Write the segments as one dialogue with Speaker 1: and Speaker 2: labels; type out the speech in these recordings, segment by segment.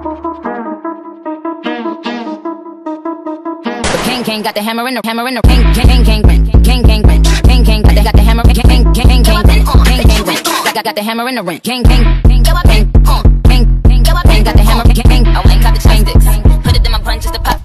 Speaker 1: King got the hammer in the king got the hammer got the hammer in the ring. King got the hammer I went got the chopsticks. Put it in my punches to pop.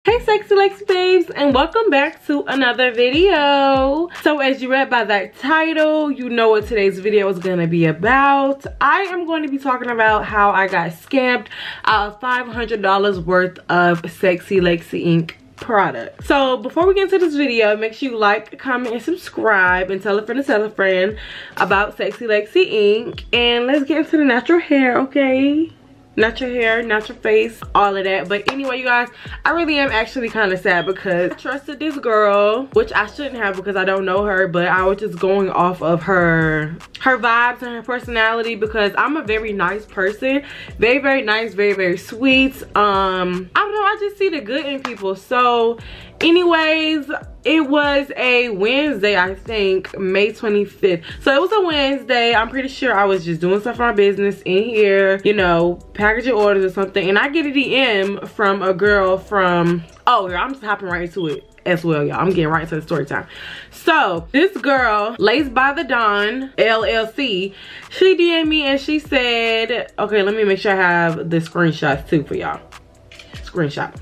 Speaker 2: Hey sexy Lexy babes, and welcome back to another video. So as you read by that title, you know what today's video is going to be about. I am going to be talking about how I got scammed out of $500 worth of Sexy Lexy Inc. product. So before we get into this video, make sure you like, comment, and subscribe, and tell a friend about Sexy Lexy Inc. And let's get into the natural hair, okay? Natural hair, natural face, all of that. But anyway, you guys, I really am actually kind of sad because I trusted this girl, which I shouldn't have because I don't know her, but I was just going off of her vibes and her personality because I'm a very nice person. Very nice, very sweet. I don't know, I just see the good in people. So anyways, it was a Wednesday, I think, May 25th. So it was a Wednesday. I'm pretty sure I was just doing stuff for my business in here, you know, packaging orders or something. And I get a DM from a girl from, oh, I'm just hopping right into it as well, y'all. I'm getting right into the story time. So this girl, Lace by the Dawn, LLC, she DM'd me and she said, okay, let me make sure I have the screenshots too for y'all. Screenshot.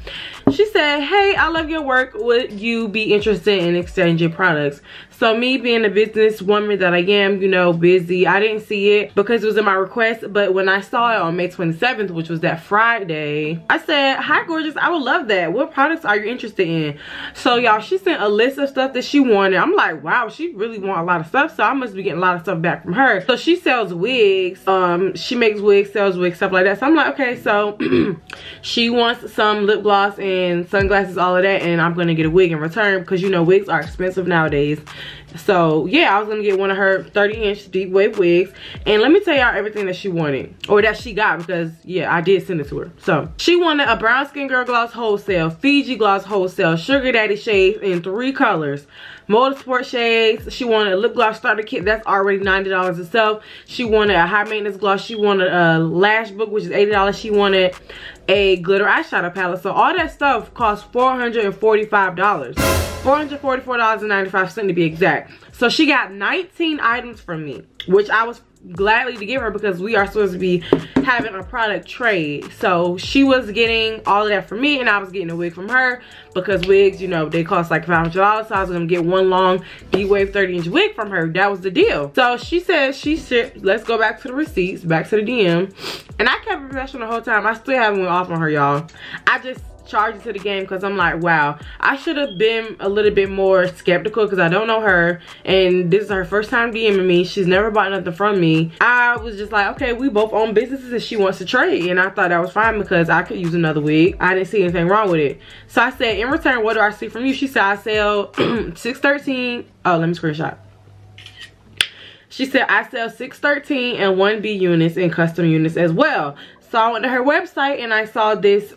Speaker 2: She said, hey, I love your work. Would you be interested in exchanging products? So me being a businesswoman that I am, you know, busy, I didn't see it because it was in my request. But when I saw it on May 27th, which was that Friday, I said, hi, gorgeous. I would love that. What products are you interested in? So y'all, she sent a list of stuff that she wanted. I'm like, wow, she really want a lot of stuff. So I must be getting a lot of stuff back from her. So she sells wigs. She makes wigs, sells wigs, stuff like that. So I'm like, okay, so she wants some lip gloss and sunglasses, all of that, and I'm gonna get a wig in return because you know wigs are expensive nowadays. So yeah, I was gonna get one of her 30-inch deep wave wigs, and let me tell y'all everything that she wanted, or that she got, because yeah, I did send it to her. So she wanted a brown skin girl gloss wholesale, Fiji gloss wholesale, sugar daddy shades in 3 colors, motorsport shades. She wanted a lip gloss starter kit that's already $90 itself. She wanted a high maintenance gloss. She wanted a lash book, which is $80. She wanted a glitter eyeshadow palette. So all that stuff cost $445. $444.95 to be exact. So she got 19 items from me, which I was gladly to give her because we are supposed to be having a product trade. So she was getting all of that from me and I was getting a wig from her because wigs, you know, they cost like $500. So I was gonna get one long D-Wave 30-inch wig from her. That was the deal. So she said she shipped. Let's go back to the receipts, back to the DM. And I kept it professional the whole time. I still haven't went off on her, y'all. I just charged it to the game because I'm like, wow, I should have been a little bit more skeptical because I don't know her and this is her first time DMing me. She's never bought nothing from me. I was just like, okay, we both own businesses and she wants to trade, and I thought that was fine because I could use another wig. I didn't see anything wrong with it. So I said, in return, what do I see from you? She said, I sell 613. Oh, let me screenshot. She said, I sell 613 and 1B units and custom units as well. So I went to her website and I saw this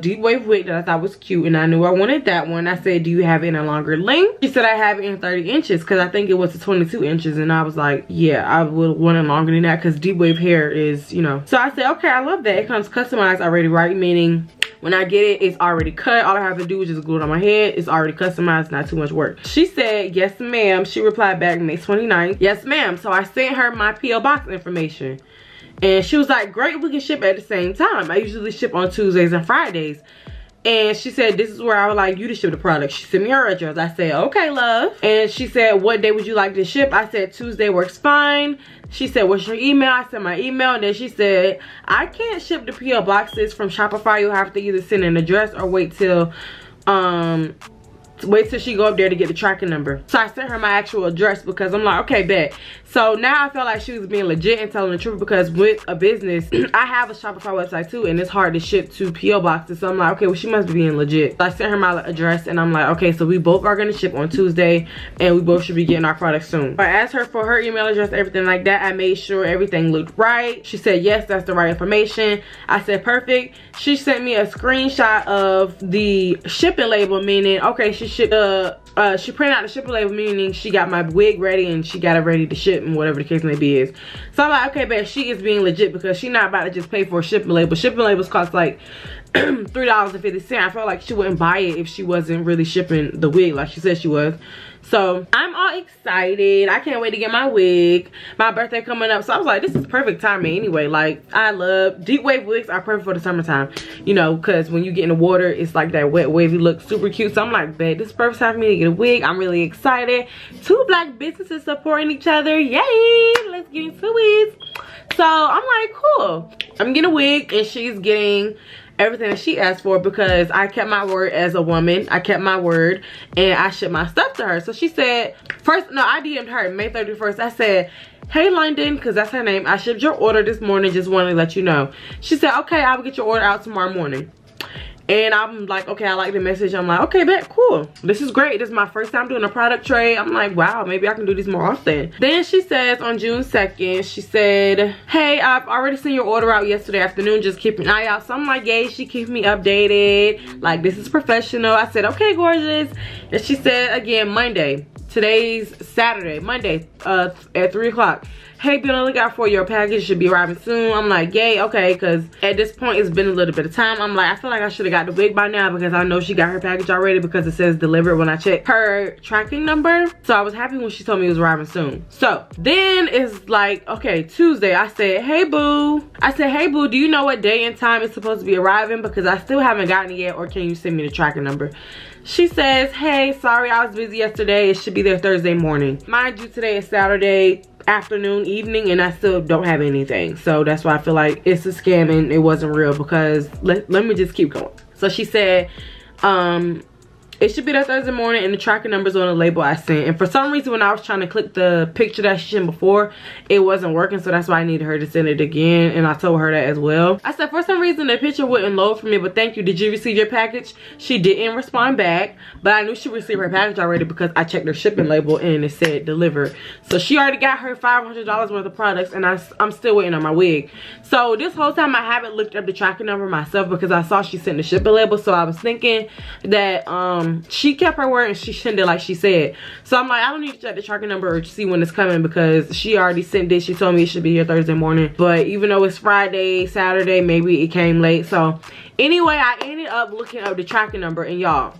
Speaker 2: deep wave wig that I thought was cute, and I knew I wanted that one. I said, do you have it in a longer length? She said, I have it in 30 inches because I think it was 22 inches, and I was like, yeah, I would want it longer than that because deep wave hair is, you know. So I said, okay, I love that. It comes customized already, right? Meaning when I get it, it's already cut. All I have to do is just glue it on my head. It's already customized, not too much work. She said, yes, ma'am. She replied back May 29th. Yes, ma'am. So I sent her my P.O. box information. And she was like, great, we can ship at the same time. I usually ship on Tuesdays and Fridays. And she said, this is where I would like you to ship the product. She sent me her address. I said, okay, love. And she said, what day would you like to ship? I said, Tuesday works fine. She said, what's your email? I said my email. And then she said, I can't ship the P.O. boxes from Shopify. You'll have to either send an address or wait till she go up there to get the tracking number. So I sent her my actual address because I'm like, okay, bet. So now I felt like she was being legit and telling the truth because with a business, I have a Shopify website too, and it's hard to ship to P.O. boxes. So I'm like, okay, well, she must be being legit. So I sent her my address and I'm like, okay, so we both are gonna ship on Tuesday and we both should be getting our product soon. I asked her for her email address, everything like that. I made sure everything looked right. She said, yes, that's the right information. I said, perfect. She sent me a screenshot of the shipping label, meaning, okay, she ship the she printed out the shipping label, meaning she got my wig ready and she got it ready to ship and whatever the case may be is. So I'm like, okay, but she is being legit because she's not about to just pay for a shipping label. Shipping labels cost like $3.50. I felt like she wouldn't buy it if she wasn't really shipping the wig like she said she was. So I'm all excited. I can't wait to get my wig. My birthday coming up, so I was like, this is perfect timing anyway. Like, I love deep wave wigs are perfect for the summertime, you know, because when you get in the water, it's like that wet wavy look, super cute. So I'm like, babe, this is perfect time for me to get a wig. I'm really excited. 2 black businesses supporting each other. Yay! Let's get into it. So I'm like, cool. I'm getting a wig and she's getting everything that she asked for because I kept my word as a woman. I kept my word and I shipped my stuff to her. So she said, I DM'd her May 31st. I said, hey London, because that's her name, I shipped your order this morning, just wanted to let you know. She said, okay, I will get your order out tomorrow morning. And I'm like, okay, I like the message. I'm like, okay, bet, cool. This is great. This is my first time doing a product trade. I'm like, wow, maybe I can do this more often. Then she says on June 2nd, she said, hey, I've already sent your order out yesterday afternoon. Just keep an eye out. So I'm like, yay, she keeps me updated. Like, this is professional. I said, okay, gorgeous. And she said again, Monday. Today's Saturday, Monday, at 3 o'clock. Hey, be on the lookout for your package, should be arriving soon. I'm like, yay, okay, because at this point it's been a little bit of time. I'm like, I feel like I should have got the wig by now because I know she got her package already because it says delivered when I checked her tracking number. So I was happy when she told me it was arriving soon. So then it's like, okay, Tuesday. I said, hey boo. Do you know what day and time it's supposed to be arriving? Because I still haven't gotten it yet, or can you send me the tracking number? She says, hey, sorry, I was busy yesterday. It should be there Thursday morning. Mind you, today is Saturday afternoon, evening, and I still don't have anything. So that's why I feel like it's a scam and it wasn't real, because let me just keep going. So she said, it should be there Thursday morning and the tracking number's on the label I sent. And for some reason, when I was trying to click the picture that she sent before, it wasn't working. So that's why I needed her to send it again. And I told her that as well. I said, for some reason, the picture wouldn't load for me, but thank you. Did you receive your package? She didn't respond back, but I knew she received her package already because I checked her shipping label and it said delivered. So she already got her $500 worth of products, and I'm still waiting on my wig. So this whole time I haven't looked up the tracking number myself because I saw she sent the shipping label. So I was thinking that she kept her word and she sent it like she said. So I'm like, I don't need to check the tracking number or see when it's coming because she already sent it. She told me it should be here Thursday morning. But even though it's Friday, Saturday, maybe it came late. So anyway, I ended up looking up the tracking number, and y'all,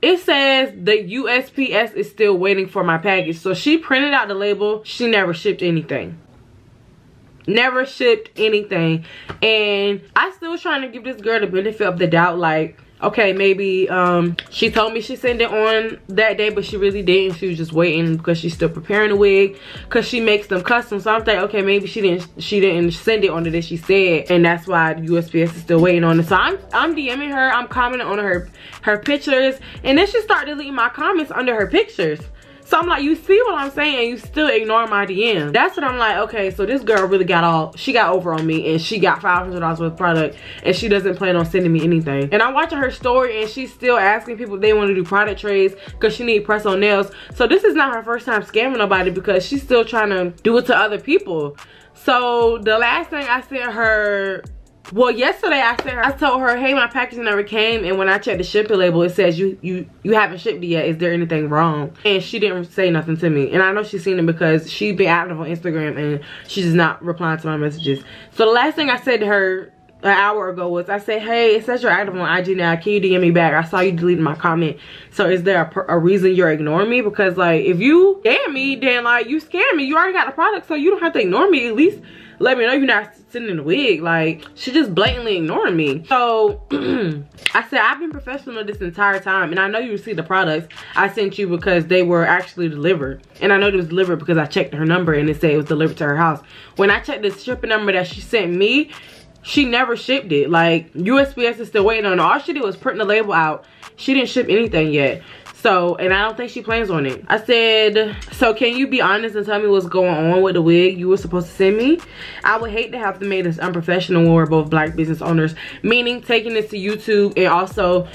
Speaker 2: it says the USPS is still waiting for my package. So she printed out the label. She never shipped anything. Never shipped anything. And I still was trying to give this girl the benefit of the doubt, like, okay, maybe she told me she sent it on that day, but she really didn't. She was just waiting because she's still preparing the wig, because she makes them custom. So I'm thinking, okay, maybe she didn't send it on the day she said, and that's why the USPS is still waiting on it. So I'm DMing her, I'm commenting on her pictures, and then she started deleting my comments under her pictures. So I'm like, you see what I'm saying, and you still ignore my DM. That's what I'm like, okay, so this girl really she got over on me, and she got $500 worth of product, and she doesn't plan on sending me anything. And I'm watching her story, and she's still asking people if they want to do product trades because she need press on nails. So this is not her first time scamming nobody, because she's still trying to do it to other people. So the last thing I sent her, well, yesterday I told her, hey, my package never came, and when I checked the shipping label, it says you haven't shipped it yet. Is there anything wrong? And she didn't say nothing to me. And I know she's seen it because she's been active on Instagram and she's just not replying to my messages. So the last thing I said to her an hour ago was, I said, hey, it says you're active on IG now. Can you DM me back? I saw you deleting my comment. So is there a reason you're ignoring me? Because, like, if you scam me, then, like, you scam me. You already got the product, so you don't have to ignore me. At least let me know you're not sending the wig. Like, she just blatantly ignoring me. So I said, I've been professional this entire time, and I know you received the products I sent you because they were actually delivered. And I know it was delivered because I checked her number and it said it was delivered to her house. When I checked the shipping number that she sent me, she never shipped it. Like, USPS is still waiting on it. All she did was print the label out. She didn't ship anything yet. So, and I don't think she plans on it. I said, so can you be honest and tell me what's going on with the wig you were supposed to send me? I would hate to have to make this unprofessional when we're both black business owners. Meaning taking this to YouTube and also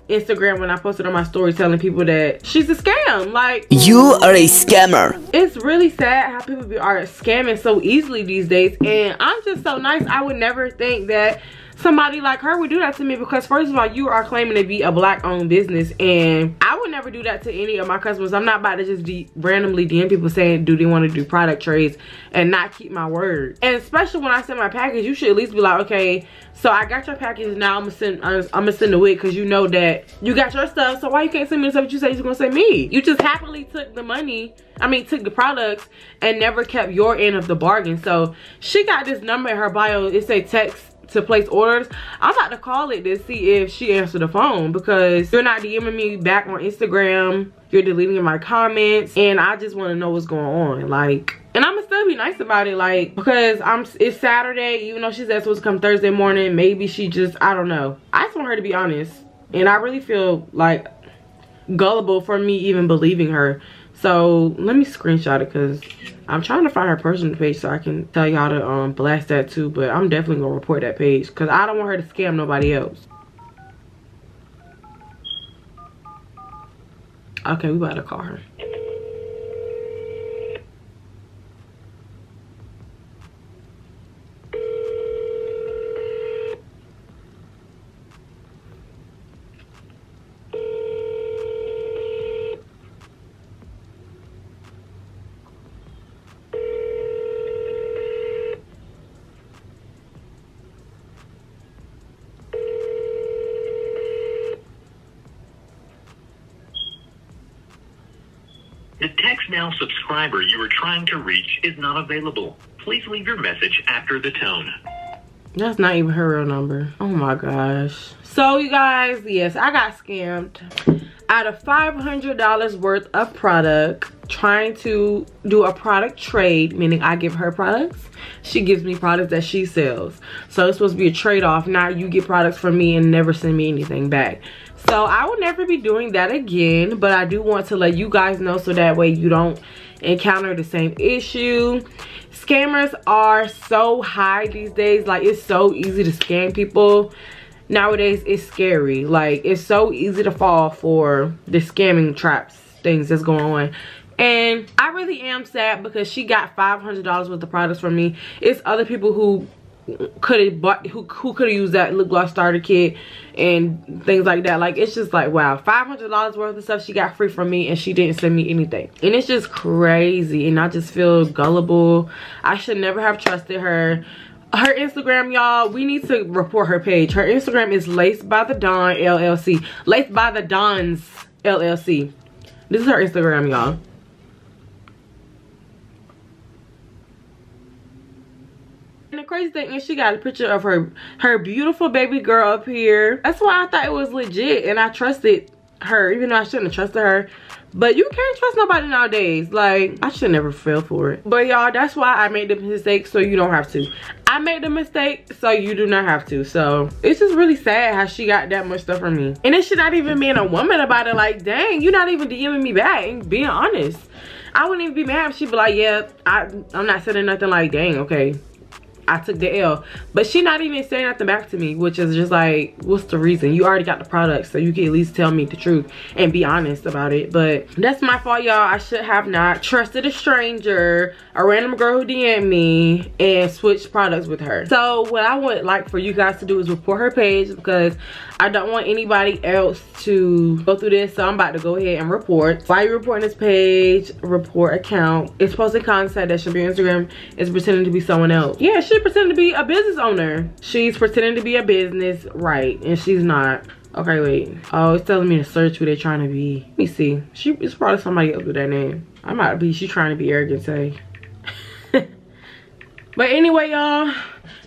Speaker 2: Instagram when I posted on my story telling people that she's a scam. Like,
Speaker 3: you are a scammer.
Speaker 2: It's really sad how people are scamming so easily these days. And I'm just so nice. I would never think that somebody like her would do that to me, because first of all, you are claiming to be a black owned business, and I would never do that to any of my customers. I'm not about to just randomly DM people saying do they want to do product trades and not keep my word. And especially when I send my package, you should at least be like, okay, so I got your package, now I'm gonna send the wig, because you know that you got your stuff, so why you can't send me the stuff you say you're gonna send me? You just happily took the money, took the products and never kept your end of the bargain. So she got this number in her bio, it say text to place orders. I'm about to call it to see if she answered the phone, because you're not DMing me back on Instagram, you're deleting my comments, and I just want to know what's going on. Like, and I'm gonna still be nice about it, like, because it's Saturday, even though she said supposed to come Thursday morning. Maybe she just, I don't know. I just want her to be honest, and I really feel like gullible for me even believing her. So let me screenshot it, because I'm trying to find her personal page so I can tell y'all to blast that too. But I'm definitely gonna report that page, because I don't want her to scam nobody else. Okay, we about to call her.
Speaker 4: The Text Now subscriber you are trying to reach is not available. Please leave your message after the tone.
Speaker 2: That's not even her real number. Oh my gosh. So you guys, yes, I got scammed out of $500 worth of product, trying to do a product trade, meaning I give her products, she gives me products that she sells. So it's supposed to be a trade-off. Now you get products from me and never send me anything back. So I will never be doing that again, but I do want to let you guys know so that way you don't encounter the same issue. Scammers are so high these days. Like, it's so easy to scam people nowadays. It's scary. Like, it's so easy to fall for the scamming traps things that's going on. And I really am sad, because she got $500 worth of products from me. It's other people who could have bought, who could have used that lip gloss starter kit and things like that. Like, it's just like, wow, $500 worth of stuff she got free from me, and she didn't send me anything. And it's just crazy, and I just feel gullible. I should never have trusted her. Her Instagram, y'all, we need to report her page. Her Instagram is Laced by the Dawn LLC. Laced by the Dons LLC. This is her Instagram, y'all. And the crazy thing is, she got a picture of her beautiful baby girl up here. That's why I thought it was legit, and I trusted her, even though I shouldn't have trusted her. But you can't trust nobody nowadays. Like, I should never fell for it. But y'all, that's why I made the mistake, so you don't have to. I made the mistake, so you do not have to. So it's just really sad how she got that much stuff from me. And it should not even being a woman about it. Like, dang, you're not even DMing me back and being honest. I wouldn't even be mad if she'd be like, yeah, I'm not saying nothing. Like, dang, okay, I took the L. But she not even saying nothing back to me, which is just like, what's the reason? You already got the product, so you can at least tell me the truth and be honest about it. But that's my fault, y'all. I should have not trusted a stranger, a random girl who DM'd me, and switched products with her. So what I would like for you guys to do is report her page, because I don't want anybody else to go through this. So I'm about to go ahead and report. Why are you reporting this page? Report account. It's posting content that should be on Instagram is pretending to be someone else. Yeah, she pretending to be a business owner. She's pretending to be a business, right? And she's not. Okay, wait. Oh, it's telling me to search who they're trying to be. Let me see. It's probably somebody else with that name. I might be. She's trying to be arrogant, say. But anyway, y'all,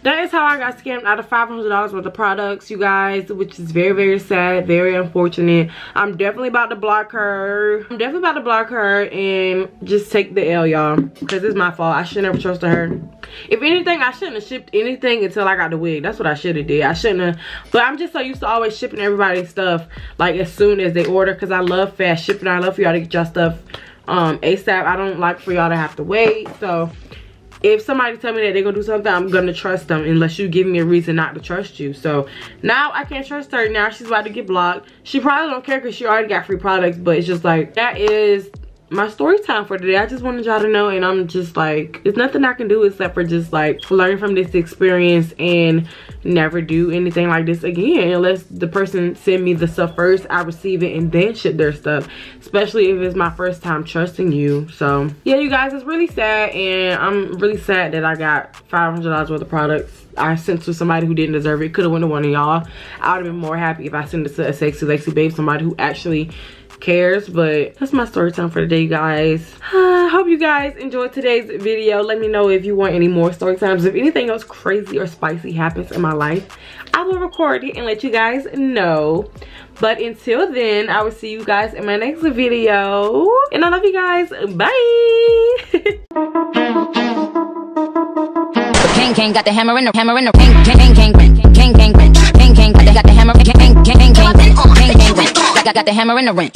Speaker 2: that is how I got scammed out of $500 worth of products, you guys, which is very, very sad, very unfortunate. I'm definitely about to block her. I'm definitely about to block her and just take the L, y'all, because it's my fault. I should never trusted her. If anything, I shouldn't have shipped anything until I got the wig. That's what I should have did. I shouldn't have. But I'm just so used to always shipping everybody's stuff like as soon as they order, because I love fast shipping. I love for y'all to get y'all stuff ASAP. I don't like for y'all to have to wait. So if somebody tell me that they're gonna do something, I'm gonna trust them unless you give me a reason not to trust you. So now I can't trust her. Now she's about to get blocked. She probably don't care because she already got free products, but it's just like, that is my story time for today. I just wanted y'all to know, and I'm just like, there's nothing I can do except for just like learn from this experience and never do anything like this again unless the person send me the stuff first, I receive it, and then ship their stuff, especially if it's my first time trusting you. So yeah, you guys, it's really sad, and I'm really sad that I got $500 worth of products I sent to somebody who didn't deserve it. Could have went to one of y'all. I would have been more happy if I sent it to a sexy Lexy babe, somebody who actually cares. But that's my story time for today, you guys. Hope you guys enjoyed today's video. Let me know if you want any more story times. If anything else crazy or spicy happens in my life, I will record it and let you guys know. But until then, I will see you guys in my next video, and I love you guys. Bye.
Speaker 1: King got the hammer in the king got the hammer king got the hammer in the ring.